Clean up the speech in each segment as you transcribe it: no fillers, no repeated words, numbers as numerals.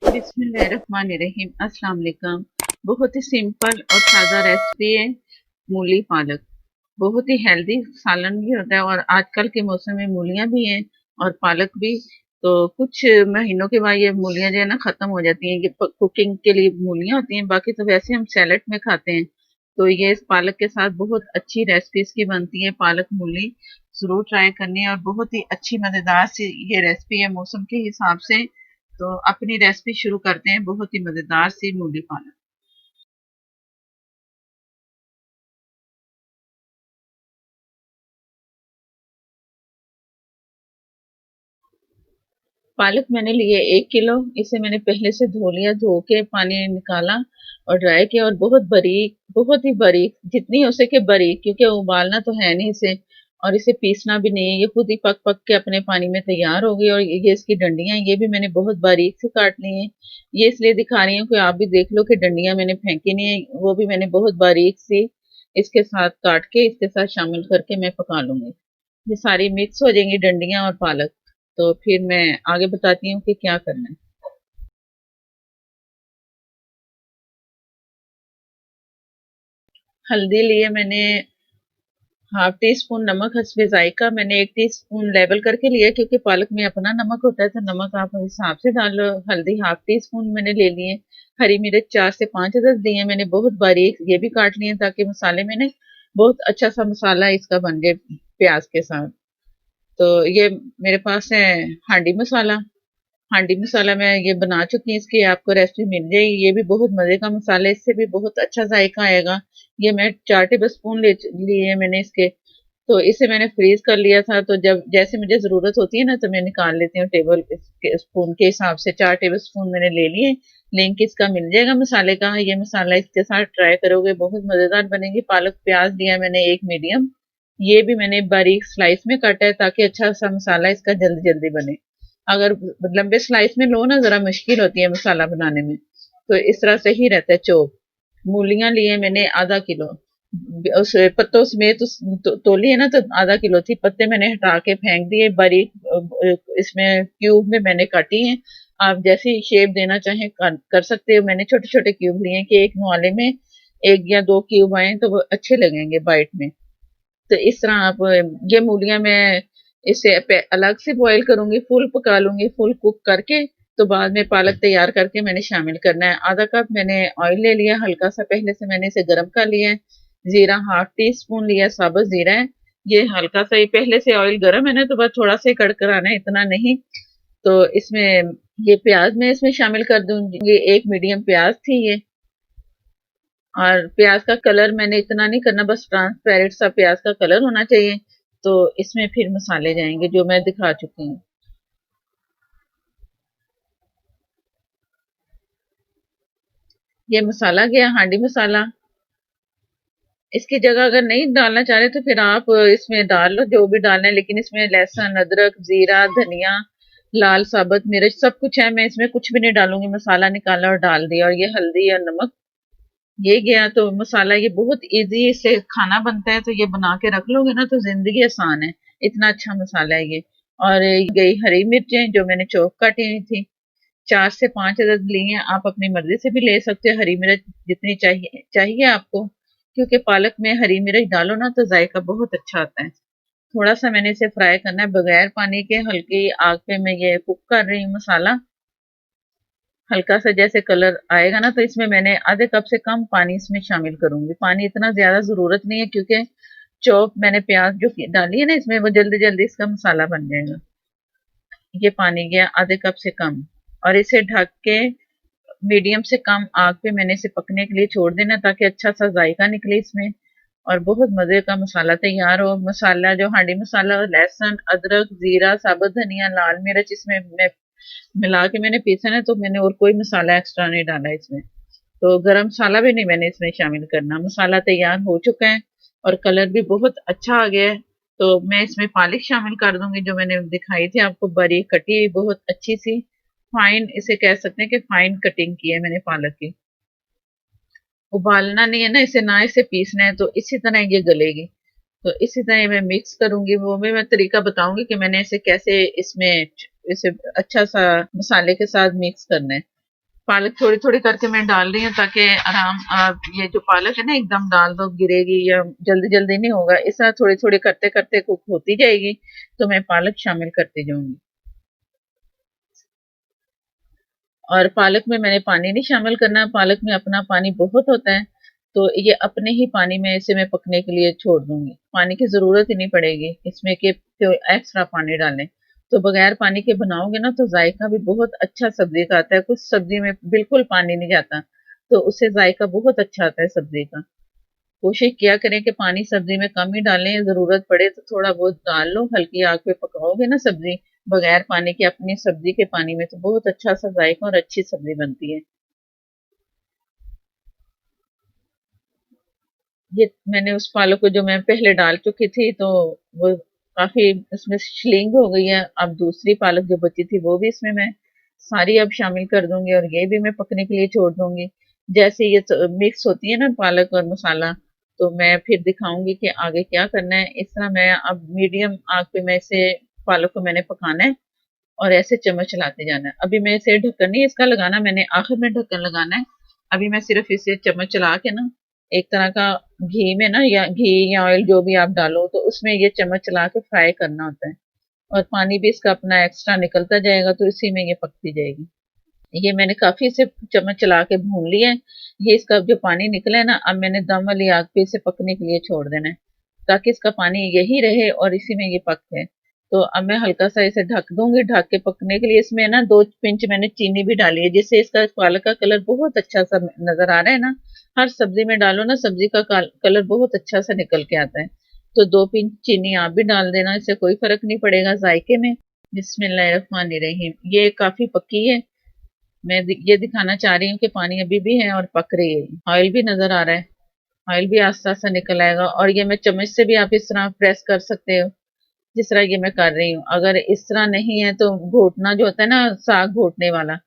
बिस्मिल्लाहिर्रहमानिर्रहीम। अस्सलाम वालेकुम। बहुत ही सिंपल और ताज़ा रेसिपी है मूली पालक। बहुत ही हेल्दी सालन भी होता है और आजकल के मौसम में मूलियाँ भी हैं और पालक भी। तो कुछ महीनों के बाद ये मूलियाँ जो है ना ख़त्म हो जाती हैं। ये कुकिंग के लिए मूलियाँ होती हैं, बाकी तो वैसे हम सैलेड में खाते हैं। तो ये इस पालक के साथ बहुत अच्छी रेसिपी इसकी बनती है, पालक मूली। ज़रूर ट्राई करनी है और बहुत ही अच्छी मज़ेदार सी ये रेसिपी है मौसम के हिसाब से। तो अपनी रेसिपी शुरू करते हैं, बहुत ही मजेदार सी मूली पालक। पालक मैंने लिए 1 किलो। इसे मैंने पहले से धो लिया, धो के पानी निकाला और ड्राई किया और बहुत बारीक, बहुत ही बारीक, जितनी हो सके बारीक, क्योंकि उबालना तो है नहीं इसे और इसे पीसना भी नहीं है। ये खुद ही पक पक के अपने पानी में तैयार हो गई। और ये इसकी डंडियां, ये भी मैंने बहुत बारीक से काट ली हैं। ये इसलिए दिखा रही हूँ कि आप भी देख लो कि डंडियां मैंने फेंकी नहीं है, वो भी मैंने बहुत बारीक सी इसके साथ काट के इसके साथ शामिल करके मैं पका लूंगी। ये सारी मिक्स हो जाएंगी डंडियां और पालक। तो फिर मैं आगे बताती हूँ कि क्या करना है। हल्दी लिए मैंने, हाफ टी स्पून नमक हस्बे जायका। मैंने 1 टीस्पून लेवल करके लिया क्योंकि पालक में अपना नमक होता है, तो नमक आप हिसाब से डाल लो। हल्दी हाफ टी स्पून मैंने ले लिए। हरी मिर्च 4 से 5 अदद दी है मैंने, बहुत बारीक ये भी काट लिए ताकि मसाले में ना बहुत अच्छा सा मसाला इसका बन जाए प्याज के साथ। तो ये मेरे पास है हांडी मसाला। हांडी मसाला मैं ये बना चुकी हूँ, इसकी आपको रेसिपी मिल जाएगी। ये भी बहुत मजे का मसाला है, इससे भी बहुत अच्छा जायका आएगा। ये मैं 4 टेबल स्पून लिए मैंने इसके। तो इसे मैंने फ्रीज कर लिया था, तो जब जैसे मुझे जरूरत होती है ना तो मैं निकाल लेती हूँ। टेबल स्पून के हिसाब से 4 टेबल स्पून मैंने ले लिए। लिंक इसका मिल जाएगा मसाले का। ये मसाला इसके साथ ट्राई करोगे, बहुत मजेदार बनेगी। पालक प्याज लिया मैंने एक मीडियम, ये भी मैंने बारीक स्लाइस में काटा है ताकि अच्छा सा मसाला इसका जल्दी जल्दी बने। अगर लंबे स्लाइस में लो ना जरा मुश्किल होती है मसाला बनाने में, तो इस तरह सही रहता है चॉप। मूलियां लिए मैंने ½ किलो, उस पत्तों समेत तोली है ना, तो ½ किलो थी। पत्ते मैंने हटा के फेंक दिए, बारीक इसमें क्यूब में मैंने काटी है। आप जैसी शेप देना चाहें कर सकते हो। मैंने छोटे छोटे क्यूब लिए कि एक नुआले में 1 या 2 क्यूब आए तो वो अच्छे लगेंगे बाइट में। तो इस तरह आप, ये मूलियां मैं इसे अलग से बॉईल करूंगी, फुल पका लूंगी, फुल कुक करके। तो बाद में पालक तैयार करके मैंने शामिल करना है। ½ कप मैंने ऑयल ले लिया, हल्का सा पहले से मैंने इसे गर्म कर लिया है। जीरा हाफ टी स्पून लिया, साबुत जीरा है। ये हल्का सा ही पहले से ऑयल गर्म है ना, तो बस थोड़ा सा कड़कराना है, इतना नहीं। तो इसमें ये प्याज मैं इसमें शामिल कर दूंगी। एक मीडियम प्याज थी ये। और प्याज का कलर मैंने इतना नहीं करना, बस ट्रांसपेरेंट सा प्याज का कलर होना चाहिए। तो इसमें फिर मसाले जाएंगे जो मैं दिखा चुकी हूँ। ये मसाला गया हांडी मसाला। इसकी जगह अगर नहीं डालना चाह रहे तो फिर आप इसमें डाल लो जो भी डालना है, लेकिन इसमें लहसुन अदरक जीरा धनिया लाल साबुत मिर्च सब कुछ है। मैं इसमें कुछ भी नहीं डालूंगी, मसाला निकाला और डाल दिया। और ये हल्दी और नमक ये गया तो मसाला। ये बहुत इजी से खाना बनता है, तो ये बना के रख लोगे ना तो जिंदगी आसान है। इतना अच्छा मसाला है ये। और ये गई हरी मिर्चें जो मैंने चौक काटी हुई थी, 4 से 5 अदद ली हैं। आप अपनी मर्जी से भी ले सकते हो, हरी मिर्च जितनी चाहिए चाहिए आपको, क्योंकि पालक में हरी मिर्च डालो ना तो जायका बहुत अच्छा आता है। थोड़ा सा मैंने इसे फ्राई करना है बगैर पानी के, हल्की आग पे मैं ये कुक कर रही हूँ मसाला। हल्का सा जैसे कलर आएगा ना, तो इसमें मैंने ½ कप से कम पानी इसमें शामिल करूंगी। पानी इतना ज्यादा जरूरत नहीं है, क्योंकि चॉप मैंने प्याज जो डाली है ना इसमें, वो जल्दी जल्दी इसका मसाला बन जाएगा। ये पानी गया ½ कप से कम। और इसे ढक के मीडियम से कम आग पे मैंने इसे पकने के लिए छोड़ देना, ताकि अच्छा सा जायका निकले इसमें और बहुत मजे का मसाला तैयार हो। मसाला जो हांडी मसाला, लहसुन अदरक जीरा साबुत धनिया लाल मिर्च इसमें मैं मिला के मैंने पीसा ना, तो मैंने और कोई मसाला एक्स्ट्रा नहीं डाला इसमें। तो गरम मसाला भी नहीं मैंने इसमें शामिल करना। मसाला तैयार हो चुका है और कलर भी बहुत अच्छा आ गया है। तो मैं इसमें पालक शामिल कर दूंगी जो मैंने दिखाई थी आपको, बारीक कटी हुई, बहुत अच्छी सी फाइन, इसे कह सकते हैं कि फाइन कटिंग की है मैंने पालक की। उबालना नहीं है ना इसे, ना इसे पीसना है, तो इसी तरह ये गलेगी। तो इसी तरह मैं मिक्स करूंगी, वो भी मैं तरीका बताऊंगी कि मैंने इसे कैसे इसमें इसे अच्छा सा मसाले के साथ मिक्स करना है। पालक थोड़ी थोड़ी करके मैं डाल रही हूँ ताकि ये जो पालक है ना एकदम डाल दो गिरेगी या जल्दी जल्दी नहीं होगा, इस तरह थोड़ी थोड़ी करते करते कुक होती जाएगी तो मैं पालक शामिल करती जाऊंगी। और पालक में मैंने पानी नहीं शामिल करना, पालक में अपना पानी बहुत होता है, तो ये अपने ही पानी में इसे मैं पकने के लिए छोड़ दूंगी, पानी की जरूरत ही नहीं पड़ेगी इसमें कि एक्स्ट्रा पानी डालें। तो बगैर पानी के बनाओगे ना तो जायका भी बहुत अच्छा सब्जी का आता है, कुछ सब्जी में बिल्कुल पानी नहीं जाता, तो उससे जायका बहुत अच्छा आता है सब्जी का। कोशिश किया करें कि पानी सब्जी में कम ही डालें, जरूरत पड़े तो थोड़ा बहुत डाल लो, हल्की आग पे पकाओगे ना सब्जी बगैर पानी के अपनी सब्जी के पानी में, तो बहुत अच्छा सा जायका और अच्छी सब्जी बनती है। ये मैंने उस पालक को जो मैं पहले डाल चुकी थी तो वो काफी उसमें श्लिंग हो गई है, अब दूसरी पालक जो बची थी वो भी इसमें मैं सारी अब शामिल कर दूंगी और ये भी मैं पकने के लिए छोड़ दूंगी। जैसे ये मिक्स होती है ना पालक और मसाला, तो मैं फिर दिखाऊंगी कि आगे क्या करना है। इस तरह मैं अब मीडियम आग पे मैं इसे पालक को मैंने पकाना है और ऐसे चम्मच चलाते जाना है। अभी मैं इसे ढक्कन नहीं इसका लगाना, मैंने आखिर में ढक्कन लगाना है। अभी मैं सिर्फ इसे चम्मच चला के ना एक तरह का घी में ना या घी या ऑयल जो भी आप डालो तो उसमें ये चम्मच चला के फ्राई करना होता है, और पानी भी इसका अपना एक्स्ट्रा निकलता जाएगा तो इसी में ये पकती जाएगी। ये मैंने काफी इसे चम्मच चला के भून लिया है। ये इसका जो पानी निकला है ना, अब मैंने दम वाली आग पे इसे पकने के लिए छोड़ देना है ताकि इसका पानी यही रहे और इसी में ये पके। तो अब मैं हल्का सा इसे ढक दूंगी, ढक के पकने के लिए इसमें ना 2 पिंच मैंने चीनी भी डाली है जिससे इसका पालक का कलर बहुत अच्छा सा नजर आ रहा है ना। हर सब्जी में डालो ना सब्जी का कलर बहुत अच्छा सा निकल के आता है। तो 2 पिंच चीनी आप भी डाल देना, इससे कोई फर्क नहीं पड़ेगा जायके में। बिस्मिल्लाहिर्रहमानिर्रहीम, ये काफी पकी है। मैं ये दिखाना चाह रही हूँ कि पानी अभी भी है और पक रही है, ऑयल भी नजर आ रहा है, ऑयल भी आस्ता आस्ता निकल आएगा। और ये मैं चम्मच से भी आप इस तरह प्रेस कर सकते हो जिस तरह ये मैं कर रही हूँ। अगर इस तरह नहीं है तो घोटना जो होता है ना साग घोटने वाला,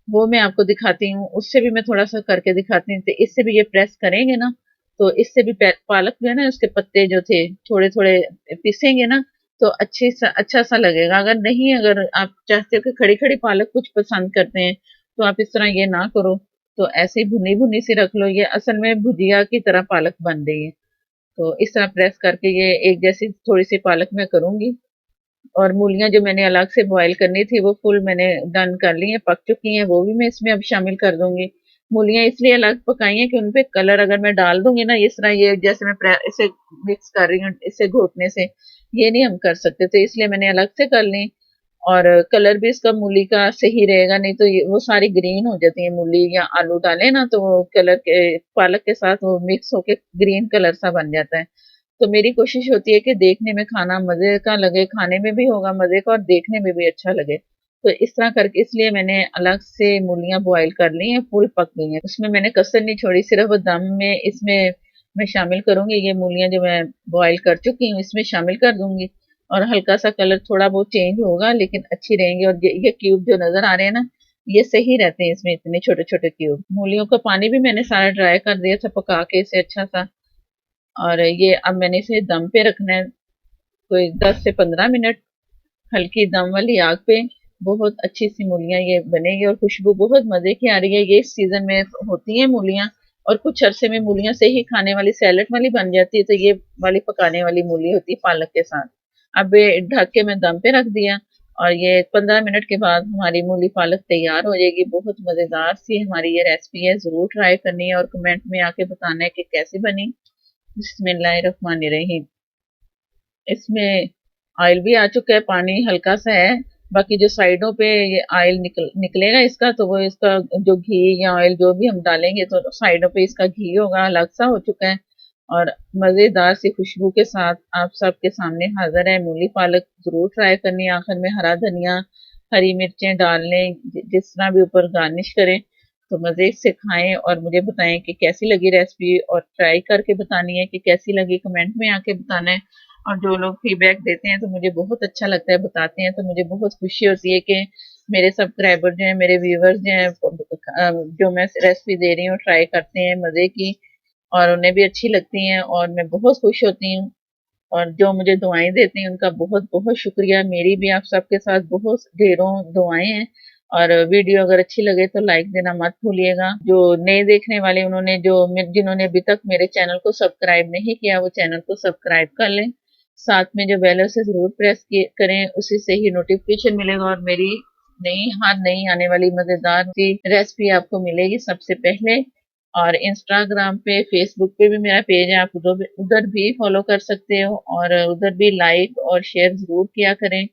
वो मैं आपको दिखाती हूँ, उससे भी मैं थोड़ा सा करके दिखाती हूँ। तो इससे भी ये प्रेस करेंगे ना तो इससे भी पालक जो है ना उसके पत्ते जो थे थोड़े थोड़े पीसेंगे ना तो अच्छा सा लगेगा। अगर नहीं, अगर आप चाहते हो कि खड़ी खड़ी पालक कुछ पसंद करते हैं तो आप इस तरह ये ना करो, तो ऐसे ही भुनी भुनी सी रख लो, ये असल में भुजिया की तरह पालक बन रही है। तो इस तरह प्रेस करके ये एक जैसी थोड़ी सी पालक मैं करूंगी। और मूलियां जो मैंने अलग से बॉईल करनी थी वो फुल मैंने डन कर ली हैं, पक चुकी हैं, वो भी मैं इसमें अब शामिल कर दूंगी। मूलियां इसलिए अलग पकाई हैं कि उनपे कलर अगर मैं डाल दूंगी ना इस तरह, ये जैसे मैं इसे मिक्स कर रही हूँ इसे घोटने से, ये नहीं हम कर सकते, तो इसलिए मैंने अलग से कर ली। और कलर भी इसका मूली का सही रहेगा, नहीं तो ये वो सारी ग्रीन हो जाती है, मूली या आलू डाले ना तो वो कलर के पालक के साथ वो मिक्स होके ग्रीन कलर सा बन जाता है। तो मेरी कोशिश होती है कि देखने में खाना मजे का लगे, खाने में भी होगा मजे का और देखने में भी अच्छा लगे। तो इस तरह करके इसलिए मैंने अलग से मूलियां बॉईल कर ली हैं, फुल पक गई हैं, उसमें मैंने कसर नहीं छोड़ी, सिर्फ दम में इसमें मैं शामिल करूंगी। ये मूलियां जो मैं बॉईल कर चुकी हूँ इसमें शामिल कर दूंगी, और हल्का सा कलर थोड़ा बहुत चेंज होगा लेकिन अच्छी रहेंगी। और ये क्यूब जो नजर आ रहे हैं ना ये सही रहते हैं इसमें, इतने छोटे छोटे क्यूब। मूलियों का पानी भी मैंने सारा ड्राई कर दिया था पका के इसे अच्छा सा। और ये अब मैंने इसे दम पे रखना है कोई 10 से 15 मिनट, हल्की दम वाली आग पे। बहुत अच्छी सी मूलियां ये बनेगी और खुशबू बहुत मजे की आ रही है। ये इस सीजन में होती है मूलियां, और कुछ अरसे में मूलियां से ही खाने वाली सैलेड वाली बन जाती है, तो ये वाली पकाने वाली मूली होती है पालक के साथ। अब ये ढक के मैं दम पे रख दिया, और ये 15 मिनट के बाद हमारी मूली पालक तैयार हो जाएगी। बहुत मजेदार सी हमारी ये रेसिपी है, जरूर ट्राई करनी है और कमेंट में आके बताना है कि कैसी बनी। बिस्मिल्लाहिर्रहमानिर्रहीम, इसमें ऑयल भी आ चुका है, पानी हल्का सा है, बाकी जो साइडों पे ये ऑयल निकलेगा इसका, तो वो इसका जो घी या ऑयल जो भी हम डालेंगे तो साइडों पे इसका घी होगा, अलग सा हो चुका है। और मजेदार सी खुशबू के साथ आप सबके सामने हाजिर है मूली पालक। जरूर ट्राई करनी है, आखिर में हरा धनिया हरी मिर्चें डाल लें, जिस तरह भी ऊपर गार्निश करें, तो मजे से खाएं और मुझे बताएं कि कैसी लगी रेसिपी, और ट्राई करके बतानी है कि कैसी लगी, कमेंट में आके बताना है। और जो लोग फीडबैक देते हैं तो मुझे बहुत अच्छा लगता है, बताते हैं तो मुझे बहुत खुशी होती है कि मेरे सब्सक्राइबर जो हैं, मेरे व्यूवर्स जो हैं, जो मैं रेसिपी दे रही हूँ ट्राई करते हैं मजे की, और उन्हें भी अच्छी लगती हैं और मैं बहुत खुश होती हूँ। और जो मुझे दुआएं देते हैं उनका बहुत बहुत शुक्रिया। मेरी भी आप सबके साथ बहुत ढेरों दुआएं हैं, और वीडियो अगर अच्छी लगे तो लाइक देना मत भूलिएगा। जो नए देखने वाले उन्होंने जिन्होंने अभी तक मेरे चैनल को सब्सक्राइब नहीं किया वो चैनल को सब्सक्राइब कर लें। साथ में जो बेल उसे जरूर प्रेस करें, उसी से ही नोटिफिकेशन मिलेगा और मेरी नई आने वाली मजेदार सी रेसिपी आपको मिलेगी सबसे पहले। और इंस्टाग्राम पे फेसबुक पे भी मेरा पेज है, आप उधर भी फॉलो कर सकते हो और उधर भी लाइक और शेयर जरूर किया करें।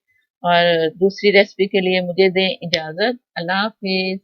और दूसरी रेसिपी के लिए मुझे दें इजाजत। अल्लाह हाफिज।